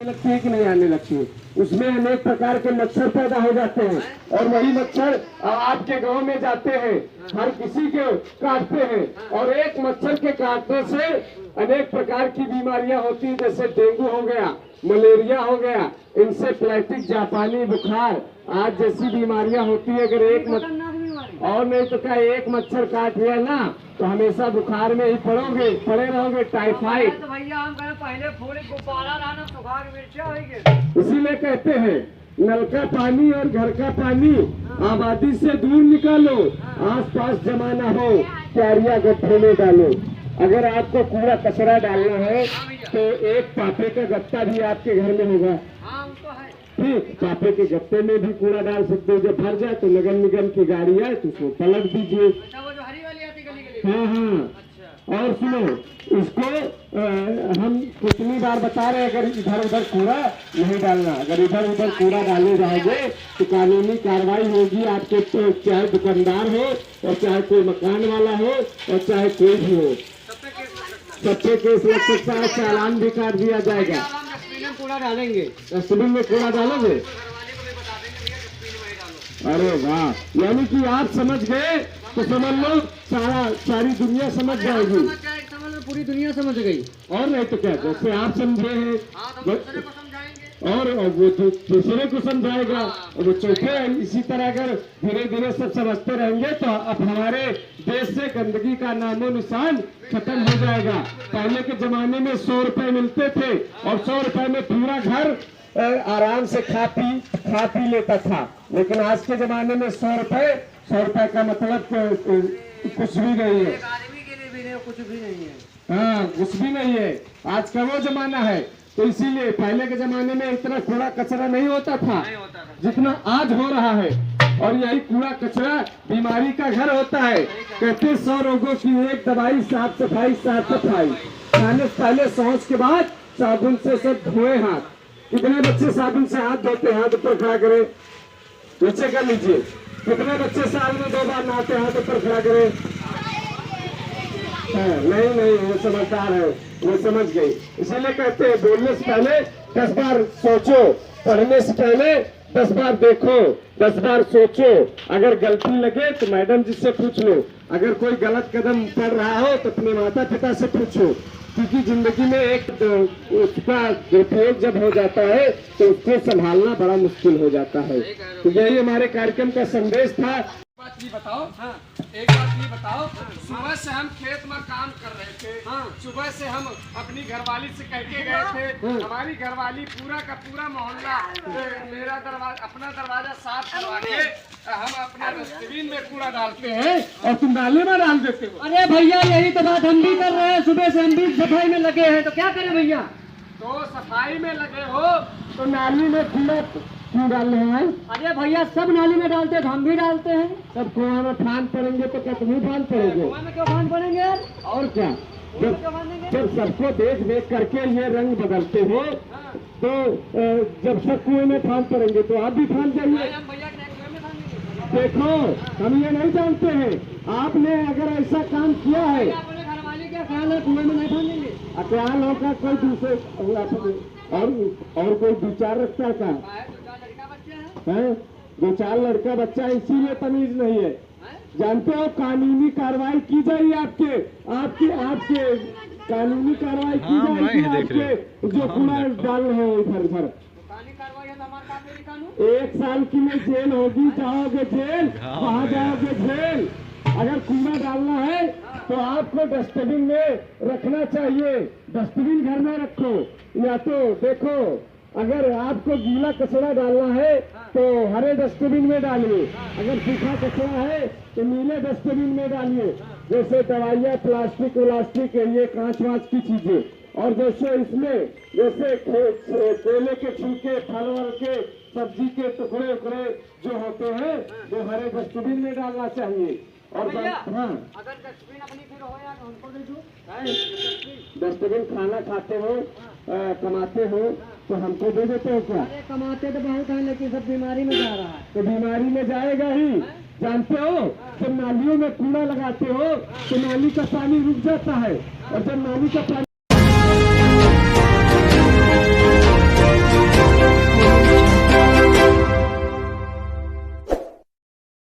लगती है कि नहीं आने लगती है। उसमें अनेक प्रकार के मच्छर पैदा हो जाते हैं और वही मच्छर आपके गांव में जाते हैं, हर किसी के काटते हैं और एक मच्छर के काटने से अनेक प्रकार की बीमारियां होती हैं, जैसे डेंगू हो गया, मलेरिया हो गया, इंसेफ्लाइटिस, जापानी बुखार आज जैसी बीमारियां होती है। अगर एक और नहीं तो क्या एक मच्छर काट लिया ना तो हमेशा बुखार में ही पड़े रहोगे, टाइफाइड। तो भैया हम पहले फूल गुब्बारा रहना बुखार मिर्चा होगी। इसीलिए कहते हैं नल का पानी और घर का पानी आबादी से दूर निकालो, आसपास जमा ना हो, क्यारियां गड्ढे में डालो। अगर आपको कूड़ा कचरा डालना है तो एक पापे का गत्ता भी आपके घर में होगा, ठीक, पापे के गत्ते में भी कूड़ा डाल सकते हो। जब भर जाए तो नगर निगम की गाड़ी आए तो उसको पलट दीजिए। हाँ हाँ, और सुनो, इसको हम कितनी बार बता रहे हैं, अगर इधर उधर कूड़ा नहीं डालना। अगर इधर उधर कूड़ा डाले जाओगे तो कानूनी कार्रवाई होगी आपके, तो चाहे दुकानदार हो और चाहे कोई मकान वाला हो और चाहे कोई भी हो, सब पे केस लग सकता है, चालान भी काट दिया जाएगा। कूड़ा डालेंगे, डस्टबिन में कूड़ा डालोगे? अरे वाह, यानी कि आप समझ गए तो समझ लो सारी दुनिया समझ जाएगी, पूरी दुनिया समझ गई। और नहीं तो क्या, जैसे आप समझे हैं और वो दूसरे को समझाएगा और वो चौथे। इसी तरह अगर धीरे धीरे सब समझते रहेंगे तो अब हमारे देश से गंदगी का नामो निशान खत्म हो जाएगा। पहले के जमाने में 100 रुपए मिलते थे और 100 रुपए में पूरा घर आराम से खा पी लेता था, लेकिन आज के जमाने में 100 रुपए का मतलब कुछ भी नहीं है, आदमी के लिए भी नहीं, कुछ भी नहीं है। हाँ, कुछ भी नहीं है, आज का वो जमाना है। तो इसीलिए पहले के जमाने में इतना कूड़ा कचरा नहीं होता था जितना आज हो रहा है, और यही कूड़ा कचरा बीमारी का घर होता है। कहते 100 रोगों की एक दवाई साफ सफाई, साफ सफाई। खाने से पहले शौच के बाद साबुन से सब धोए हाथ। कितने बच्चे साबुन से हाथ धोते? हाथ ऊपर खड़ा करें, नीचे कर लीजिए। कितने बच्चे साल में 2 बार नहाते? हाथ ऊपर खड़ा करें। नहीं, वो समझदार है, वो समझ गई। इसीलिए कहते हैं बोलने से पहले 10 बार सोचो, पढ़ने से पहले 10 बार देखो, 10 बार सोचो। अगर गलती लगे तो मैडम जी से पूछ लो, अगर कोई गलत कदम पड़ रहा हो तो अपने माता पिता से पूछो, क्योंकि जिंदगी में एक उसका दुरुपयोग जब हो जाता है तो उसको संभालना बड़ा मुश्किल हो जाता है। तो यही हमारे कार्यक्रम का संदेश था। बात ये बताओ, एक बात ये बताओ, सुबह से हम खेत में काम कर रहे थे, सुबह से हम अपनी घरवाली से कह के गए थे, हमारी घरवाली पूरा का पूरा मोहल्ला मेरा अपना दरवाजा साफ करवा के हम अपने डस्टबिन में कूड़ा डालते हैं और तुम नाले में डाल देते हो। अरे भैया यही तो बात हम भी कर रहे हैं, सुबह से हम भी सफाई में लगे हैं, तो क्या करें भैया? तो सफाई में लगे हो तो नाली में कूड़ा क्यों डाल रहे हैं? अरे भैया सब नाली में डालते हैं तो हम भी डालते हैं। सब कुआं में फांद पड़ेंगे तो क्या तुम भी फांद पड़ोगे? कुआं में क्यों फांद पड़ेंगे यार? और क्या, जब सबको देख करके ये रंग बदलते हो तो जब सब कुएं में फांद पड़ेंगे तो आप भी फांद जाइए। देखो, हम ये नहीं जानते हैं, आपने अगर ऐसा काम किया है, घरवाली क्या ख्याल है, कुएं में नहीं फांदेंगे? अख्याल होगा कोई दूसरे और कोई 2-4 रखता था है, 2-4 लड़का बच्चा, इसीलिए तमीज नहीं है। जानते हो, कानूनी कार्रवाई की जाएगी आपके कानूनी कार्रवाई की जाएगी आपके जो कूड़ा डाल रहे हो इधर। 1 साल की में जेल होगी, जाओगे जेल, वहाँ जाओगे जेल। अगर कूड़ा डालना है तो आपको डस्टबिन में रखना चाहिए, डस्टबिन घर में रखो। या तो देखो, अगर आपको गीला कचरा डालना है तो हरे डस्टबिन में डालिए, अगर सूखा कचरा है तो नीले डस्टबिन में डालिए। जैसे दवाइयाँ, प्लास्टिक ये कांच वाच की चीजें, और जैसे इसमें जैसे केले के छिलके, फल वल के, सब्जी के टुकड़े जो होते हैं वो हरे डस्टबिन में डालना चाहिए। और अगर डस्टबिन अपनी फिर हो यार उनको दे दो। डस्टबिन खाना खाते हो, कमाते हो तो हमको दे देते हो क्या? अरे कमाते तो बहुत है, लेकिन सब बीमारी में जा रहा है। तो बीमारी में जाएगा ही। जानते हो, जब नालियों में कूड़ा लगाते हो तो नाली का पानी रुक जाता है, और जब नाली का पानी